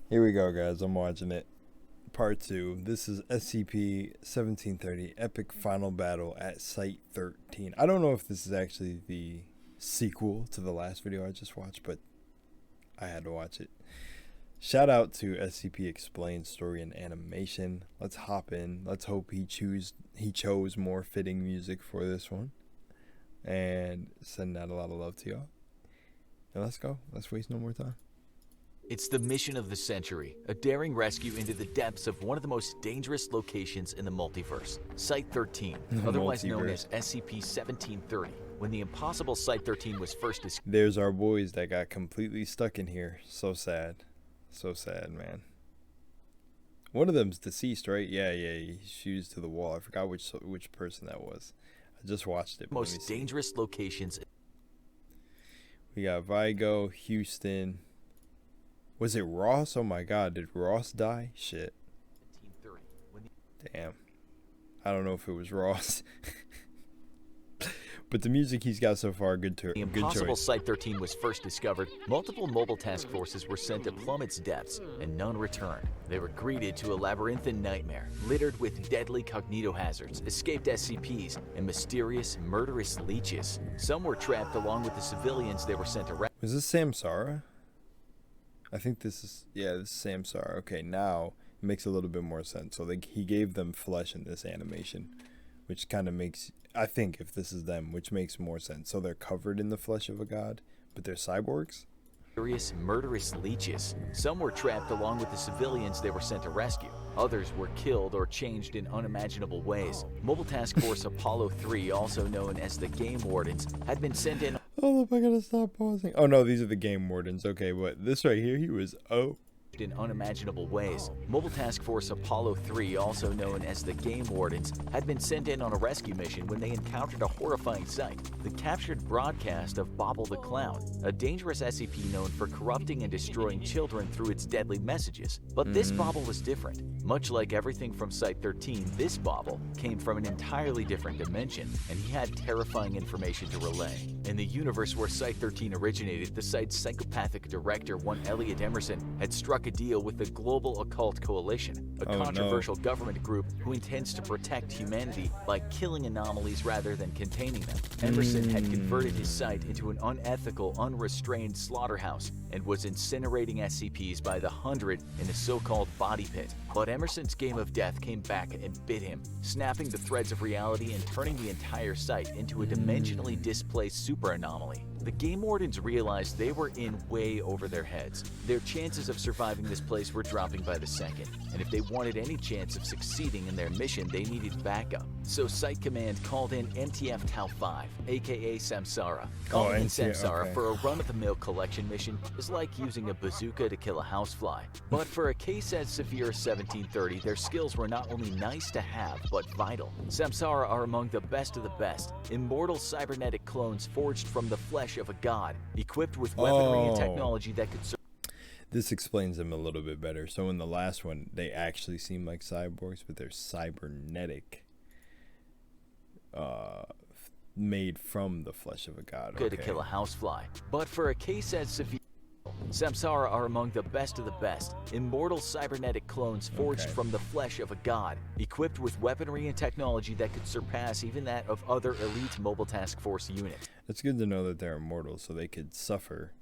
Here we go, guys. I'm watching it. Part 2. This is SCP-1730 Epic Final Battle at Site-13. I don't know if this is actually the sequel to the last video I just watched, but I had to watch it. Shout out to SCP Explained Story and Animation. Let's hop in. Let's hope he chose more fitting music for this one. And send out a lot of love to y'all. And let's go. Let's waste no more time. It's the mission of the century, a daring rescue into the depths of one of the most dangerous locations in the multiverse, Site-13, otherwise known as SCP-1730. When the impossible Site-13 was first discovered... There's our boys that got completely stuck in here. So sad. So sad, man. One of them's deceased, right? Yeah, he's fused to the wall. I forgot which person that was. I just watched it. Most dangerous locations. We got Vigo, Houston... Was it Ross? Oh my god, did Ross die? Shit. Damn. I don't know if it was Ross. But the music he's got so far, good choice. The impossible Site-13 was first discovered. Multiple mobile task forces were sent to plumb its depths, and none returned. They were greeted to a labyrinthine nightmare, littered with deadly cognitohazards, escaped SCPs, and mysterious, murderous leeches. Some were trapped along with the civilians they were sent to rescue. Was this Samsara? I think this is, yeah, this is Samsara. Okay, now it makes a little bit more sense. So he gave them flesh in this animation, which kind of makes, I think if this is them, which makes more sense. So they're covered in the flesh of a god, but they're cyborgs? Mysterious, murderous leeches. Some were trapped along with the civilians they were sent to rescue. Others were killed or changed in unimaginable ways. Mobile Task Force Apollo 3, also known as the Game Wardens, had been sent in... Oh, I gotta stop pausing. Oh no, these are the Game Wardens. Okay, but this right here, he was in unimaginable ways. Mobile Task Force Apollo 3, also known as the Game Wardens, had been sent in on a rescue mission when they encountered a horrifying sight: the captured broadcast of Bobble the Clown, a dangerous SCP known for corrupting and destroying children through its deadly messages. But this Bobble was different. Much like everything from Site-13, this Bobble came from an entirely different dimension, and he had terrifying information to relay. In the universe where Site-13 originated, the site's psychopathic director, one Elliot Emerson, had struck a deal with the Global Occult Coalition, a controversial government group who intends to protect humanity by killing anomalies rather than containing them. Emerson had converted his site into an unethical, unrestrained slaughterhouse and was incinerating SCPs by the hundred in a so-called body pit. But Emerson's game of death came back and bit him, snapping the threads of reality and turning the entire site into a dimensionally displaced super anomaly. The Game Wardens realized they were in way over their heads. Their chances of surviving this place were dropping by the second, and if they wanted any chance of succeeding in their mission, they needed backup. So Site Command called in NTF Tau 5, aka Samsara. Calling in Samsara for a run-of-the-mill collection mission is like using a bazooka to kill a housefly. But for a case as severe as 1730, their skills were not only nice to have, but vital. Samsara are among the best of the best, immortal cybernetic clones forged from the flesh of a god, equipped with weaponry and technology that could... This explains them a little bit better. So in the last one, they actually seem like cyborgs, but they're cybernetic, made from the flesh of a god. Good to kill a housefly. But for a case as severe... Samsara are among the best of the best, immortal cybernetic clones forged from the flesh of a god, equipped with weaponry and technology that could surpass even that of other elite Mobile Task Force units. It's good to know that they're immortal, so they could suffer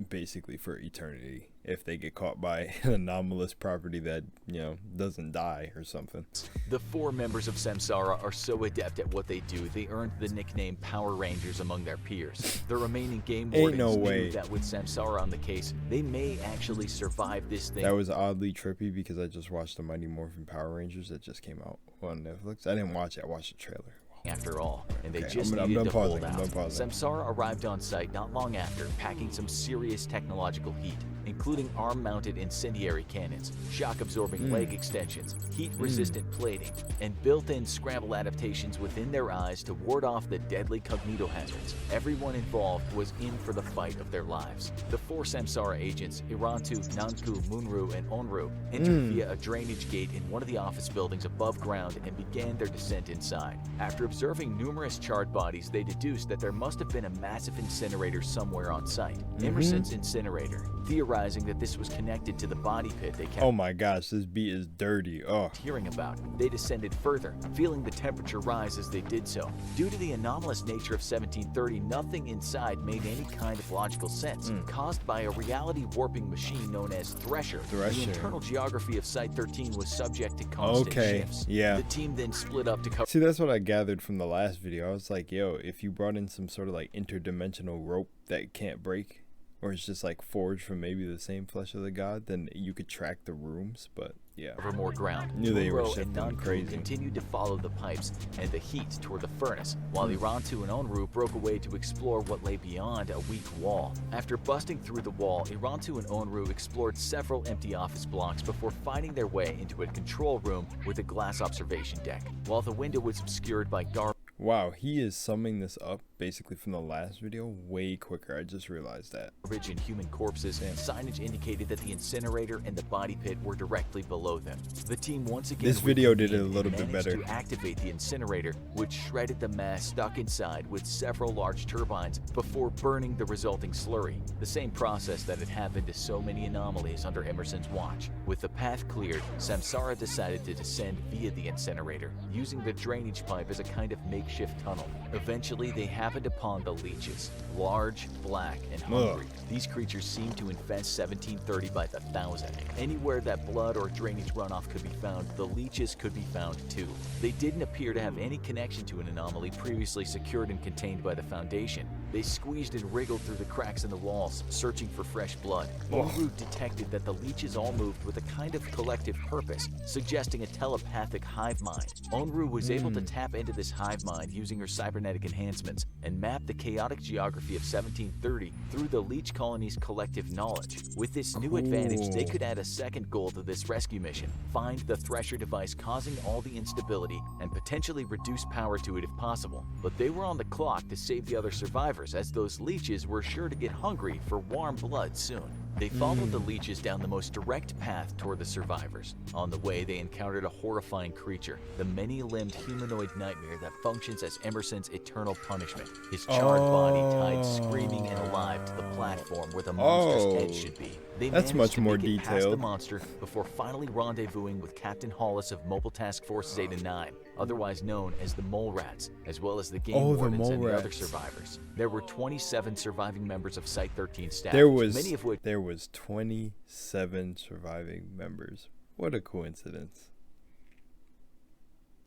basically for eternity if they get caught by an anomalous property that, you know, doesn't die or something. The 4 members of Samsara are so adept at what they do, they earned the nickname Power Rangers among their peers. The remaining Game Wardens knew that with Samsara on the case, they may actually survive this thing. That was oddly trippy because I just watched the Mighty Morphin Power Rangers that just came out on Netflix. I didn't watch it, I watched the trailer. After all, and they just needed to hold out. Samsara arrived on site not long after, packing some serious technological heat, including arm-mounted incendiary cannons, shock-absorbing leg extensions, heat-resistant plating, and built-in scramble adaptations within their eyes to ward off the deadly cognitohazards. Everyone involved was in for the fight of their lives. The 4 Samsara agents, Irantu, Nanku, Munru, and Onru, entered via a drainage gate in one of the office buildings above ground and began their descent inside. After observing numerous charred bodies, they deduced that there must have been a massive incinerator somewhere on site. Emerson's incinerator, theoretically theorizing that this was connected to the body pit they kept Oh my gosh, this beat is dirty. Oh. hearing about. They descended further, feeling the temperature rise as they did so. Due to the anomalous nature of 1730, nothing inside made any kind of logical sense, caused by a reality warping machine known as Thresher. The internal geography of Site-13 was subject to constant shifts. Yeah. The team then split up to cover. See, that's what I gathered from the last video. I was like, yo, if you brought in some sort of like interdimensional rope that can't break, or it's just like forged from maybe the same flesh of the god, then you could track the rooms. But yeah, Cover more ground. Knew they were Munro shifting and Nanku crazy. continued to follow the pipes and the heat toward the furnace, while Irantu and Onru broke away to explore what lay beyond a weak wall. After busting through the wall, Irantu and Onru explored several empty office blocks before finding their way into a control room with a glass observation deck. While the window was obscured by garbage. Wow, he is summing this up basically from the last video way quicker. I just realized that. And human corpses, signage indicated that the incinerator and the body pit were directly below them. The team once again This video did it a little bit managed better. to activate the incinerator, which shredded the mass stuck inside with several large turbines before burning the resulting slurry. The same process that had happened to so many anomalies under Emerson's watch. With the path cleared, Samsara decided to descend via the incinerator, using the drainage pipe as a kind of makeshift tunnel. Eventually, they happened upon the leeches, large, black, and hungry. These creatures seemed to infest 1730 by the thousand. Anywhere that blood or drainage runoff could be found, the leeches could be found too. They didn't appear to have any connection to an anomaly previously secured and contained by the Foundation. They squeezed and wriggled through the cracks in the walls, searching for fresh blood. Onru detected that the leeches all moved with a kind of collective purpose, suggesting a telepathic hive mind. Onru was able to tap into this hive mind using her cybernetic enhancements and map the chaotic geography of 1730 through the leech colony's collective knowledge. With this new advantage, they could add a second goal to this rescue mission: find the Thresher device causing all the instability and potentially reduce power to it if possible. But they were on the clock to save the other survivors, as those leeches were sure to get hungry for warm blood soon. They followed the leeches down the most direct path toward the survivors. On the way, they encountered a horrifying creature, the many-limbed humanoid nightmare that functions as Emerson's eternal punishment. His charred body tied screaming and alive to the platform where the monster's head should be. They That's managed much to more make it past the detailed. monster before finally rendezvousing with Captain Hollis of Mobile Task Force Zeta 9, otherwise known as the Mole Rats, as well as the game wardens and the other survivors. There were 27 surviving members of Site-13 staff, many of which there was 27 surviving members. What a coincidence.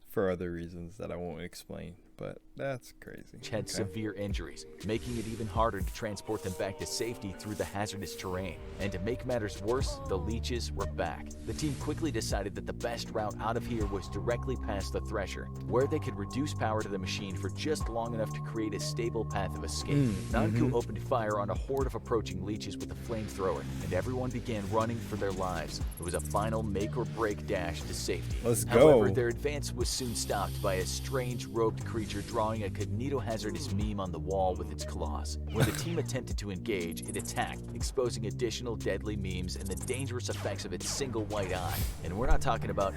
For other reasons that I won't explain, but that's crazy. had severe injuries, making it even harder to transport them back to safety through the hazardous terrain. And to make matters worse, the leeches were back. The team quickly decided that the best route out of here was directly past the Thresher, where they could reduce power to the machine for just long enough to create a stable path of escape. Nanku opened fire on a horde of approaching leeches with a flamethrower, and everyone began running for their lives. It was a final make-or-break dash to safety. Let's go. However, their advance was soon stopped by a strange robed creature drawing a cognito-hazardous meme on the wall with its claws. When the team attempted to engage, it attacked, exposing additional deadly memes and the dangerous effects of its single white eye. And we're not talking about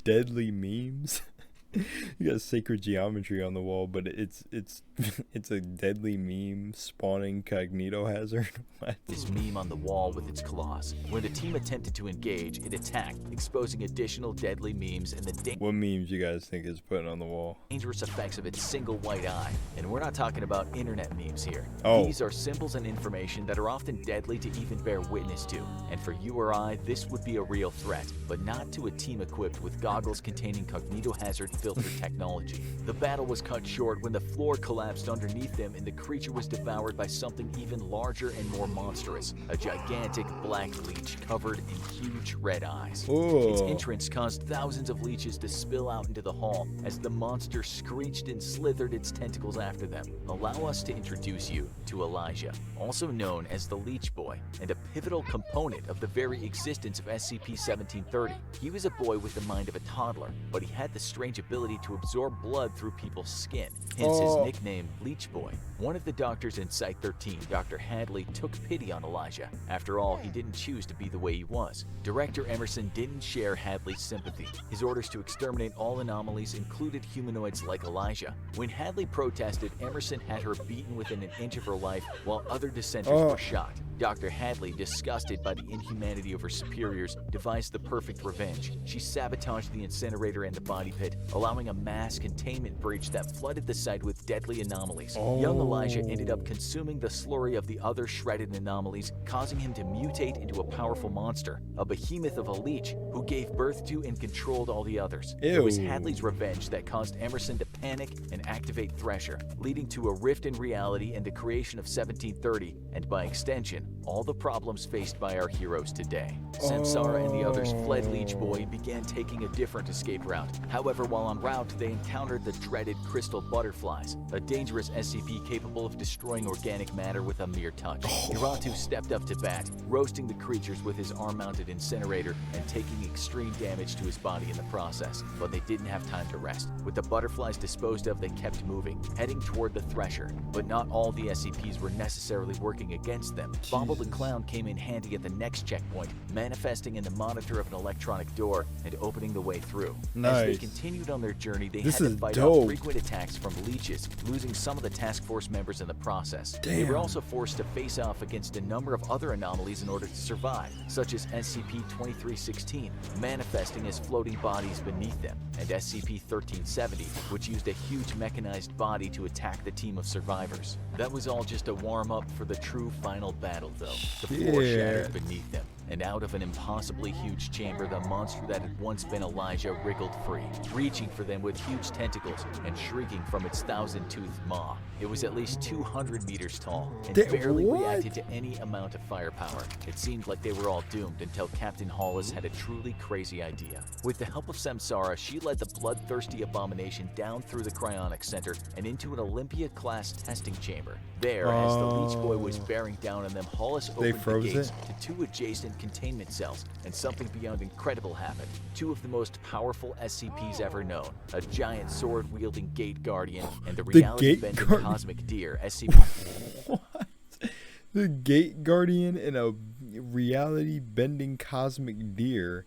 deadly memes. You got sacred geometry on the wall, but it's a deadly meme spawning cognito hazard. What? this meme on the wall with its claws. When the team attempted to engage, it attacked, exposing additional deadly memes and the What memes you guys think is putting on the wall? dangerous effects of its single white eye. And we're not talking about internet memes here. Oh. These are symbols and information that are often deadly to even bear witness to. And for you or I, this would be a real threat, but not to a team equipped with goggles containing cognito hazard filter technology. The battle was cut short when the floor collapsed underneath them and the creature was devoured by something even larger and more monstrous, a gigantic black leech covered in huge red eyes. Its Ooh. entrance caused thousands of leeches to spill out into the hall as the monster screeched and slithered its tentacles after them. Allow us to introduce you to Elijah, also known as the Leech Boy, and a pivotal component of the very existence of SCP-1730. He was a boy with the mind of a toddler, but he had the strange ability to absorb blood through people's skin, hence his nickname, Leech Boy. One of the doctors in Site-13, Dr. Hadley, took pity on Elijah. After all, he didn't choose to be the way he was. Director Emerson didn't share Hadley's sympathy. His orders to exterminate all anomalies included humanoids like Elijah. When Hadley protested, Emerson had her beaten within an inch of her life while other dissenters were shot. Dr. Hadley, disgusted by the inhumanity of her superiors, devised the perfect revenge. She sabotaged the incinerator and the body pit, allowing a mass containment breach that flooded the site with deadly anomalies. Young Elijah ended up consuming the slurry of the other shredded anomalies, causing him to mutate into a powerful monster, a behemoth of a leech who gave birth to and controlled all the others. Ew. It was Hadley's revenge that caused Emerson to panic and activate Thresher, leading to a rift in reality and the creation of 1730, and by extension, all the problems faced by our heroes today. Samsara and the others fled Leech Boy and began taking a different escape route. However, while en route, they encountered the dreaded crystal butterflies, a dangerous SCP capable of destroying organic matter with a mere touch. Hiratu stepped up to bat, roasting the creatures with his arm-mounted incinerator and taking extreme damage to his body in the process. But they didn't have time to rest. With the butterflies disposed of, they kept moving, heading toward the Thresher. But not all the SCPs were necessarily working against them. Bobble the Clown came in handy at the next checkpoint, manifesting in the monitor of an electronic door and opening the way through. Nice. As they continued on their journey, they This had is to fight dope. off frequent attacks from leeches, losing some of the task force members in the process. They were Damn. also forced to face off against a number of other anomalies in order to survive, such as SCP-2316, manifesting as floating bodies beneath them, and SCP-1370, which used a huge mechanized body to attack the team of survivors. That was all just a warm-up for the true final battle, though. The floor shattered beneath them, and out of an impossibly huge chamber, the monster that had once been Elijah wriggled free, reaching for them with huge tentacles and shrieking from its thousand-toothed maw. It was at least 200 meters tall and barely reacted to any amount of firepower. It seemed like they were all doomed until Captain Hollis had a truly crazy idea. With the help of Samsara, she led the bloodthirsty abomination down through the cryonic center and into an Olympia-class testing chamber. There, as the Leech Boy was bearing down on them, Hollis opened the froze gates it? to two adjacent containment cells, and something beyond incredible happened. Two of the most powerful SCPs ever known, a giant sword-wielding Gate Guardian and the reality-bending Guardian? Cosmic Deer, SCP. What? The Gate Guardian and a reality-bending cosmic deer.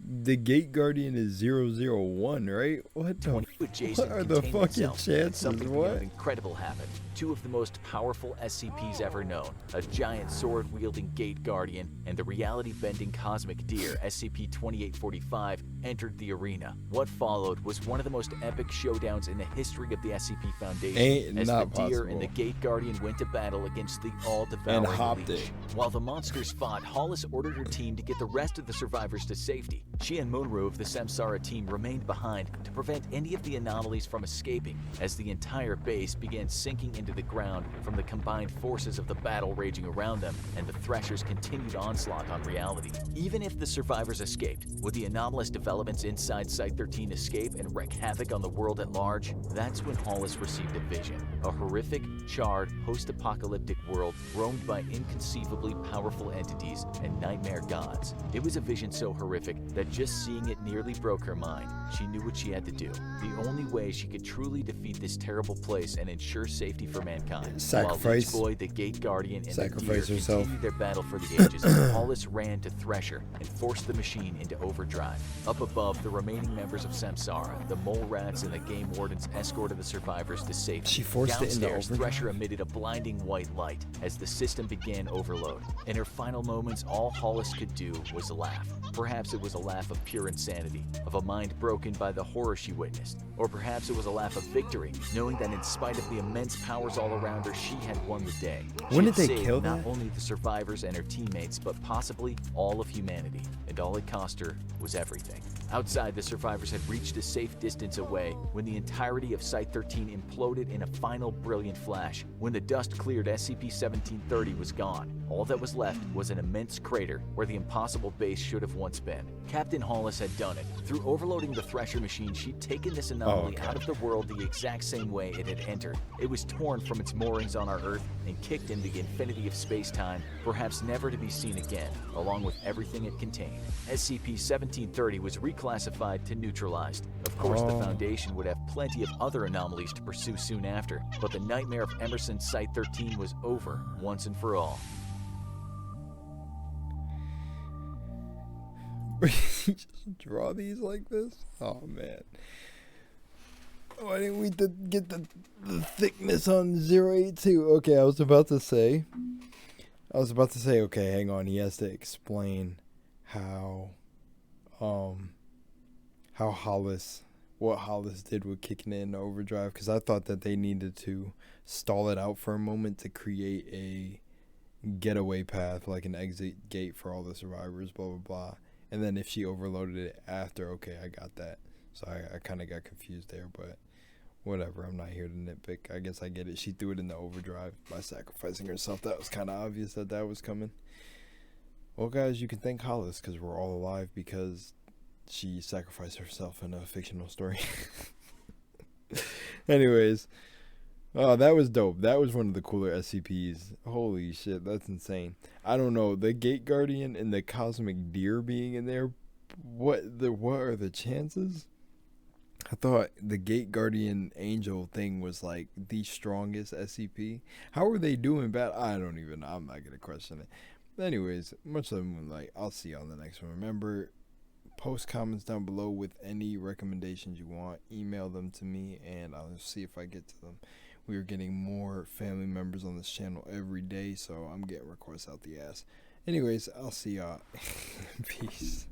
The Gate Guardian is 001, right? What the? What are the fucking chances? Something What? beyond incredible happened. Two of the most powerful SCPs ever known, a giant sword-wielding Gate Guardian and the reality-bending Cosmic Deer, SCP-2845, entered the arena. What followed was one of the most epic showdowns in the history of the SCP Foundation, Ain't as not the Deer possible. and the Gate Guardian went to battle against the all-devouring And hopped Leech. it. While the monsters fought, Hollis ordered her team to get the rest of the survivors to safety. She and Munro of the Samsara team remained behind to prevent any of the anomalies from escaping, as the entire base began sinking into the ground from the combined forces of the battle raging around them and the Thresher's continued onslaught on reality. Even if the survivors escaped, would the anomalous developments inside Site-13 escape and wreak havoc on the world at large? That's when Hollis received a vision. A horrific, charred, post-apocalyptic world roamed by inconceivably powerful entities and nightmare gods. It was a vision so horrific that just seeing it nearly broke her mind. She knew what she had to do. The only way she could truly defeat this terrible place and ensure safety for mankind. Sacrifice. While Leech Boy, the Gate Guardian, and Sacrifice the Deer herself. continued their battle for the ages, Hollis ran to Thresher and forced the machine into overdrive. Up above, the remaining members of Samsara, the Mole Rats, and the Game Wardens escorted the survivors to safety. She forced it into Downstairs, overdrive? Thresher emitted a blinding white light as the system began overload. In her final moments, all Hollis could do was laugh. Perhaps it was a laugh of pure insanity, of a mind broken by the horror she witnessed. Or perhaps it was a laugh of victory, knowing that in spite of the immense powers all around her, she had won the day. She When had did they saved kill not that? only the survivors and her teammates, but possibly all of humanity. And all it cost her was everything. Outside, the survivors had reached a safe distance away when the entirety of Site-13 imploded in a final brilliant flash. When the dust cleared, SCP-1730 was gone. All that was left was an immense crater where the impossible base should have once been. Captain Hollis had done it. Through overloading the Thresher machine, she'd taken this anomaly out of the world the exact same way it had entered. It was torn from its moorings on our Earth and kicked into the infinity of space-time, perhaps never to be seen again, along with everything it contained. SCP-1730 was reclassified to neutralized. Of course, the Foundation would have plenty of other anomalies to pursue soon after, but the nightmare of Emerson's Site-13 was over once and for all. Just draw these like this? Oh man. Why didn't we get the thickness on 082? Okay, I was about to say I was about to say, okay, hang on. He has to explain how, how Hollis, what Hollis did with kicking it into overdrive, because I thought that they needed to stall it out for a moment to create a getaway path, like an exit gate for all the survivors, blah blah blah. And then if she overloaded it after, okay, I got that. So I kind of got confused there, but whatever. I'm not here to nitpick. I guess I get it. She threw it in the overdrive by sacrificing herself. That was kind of obvious that that was coming. Well, guys, you can thank Hollis because we're all alive because she sacrificed herself in a fictional story. Anyways, oh, that was dope. That was one of the cooler SCPs. Holy shit, that's insane. I don't know, the Gate Guardian and the Cosmic Deer being in there. What are the chances? I thought the Gate Guardian Angel thing was like the strongest SCP. How are they doing bad? I don't even know. I'm not gonna question it. But anyways, much love, Moonlight. I'll see you on the next one. Remember, post comments down below with any recommendations you want. Email them to me and I'll see if I get to them. We are getting more family members on this channel every day, so I'm getting requests out the ass. Anyways, I'll see y'all. Peace.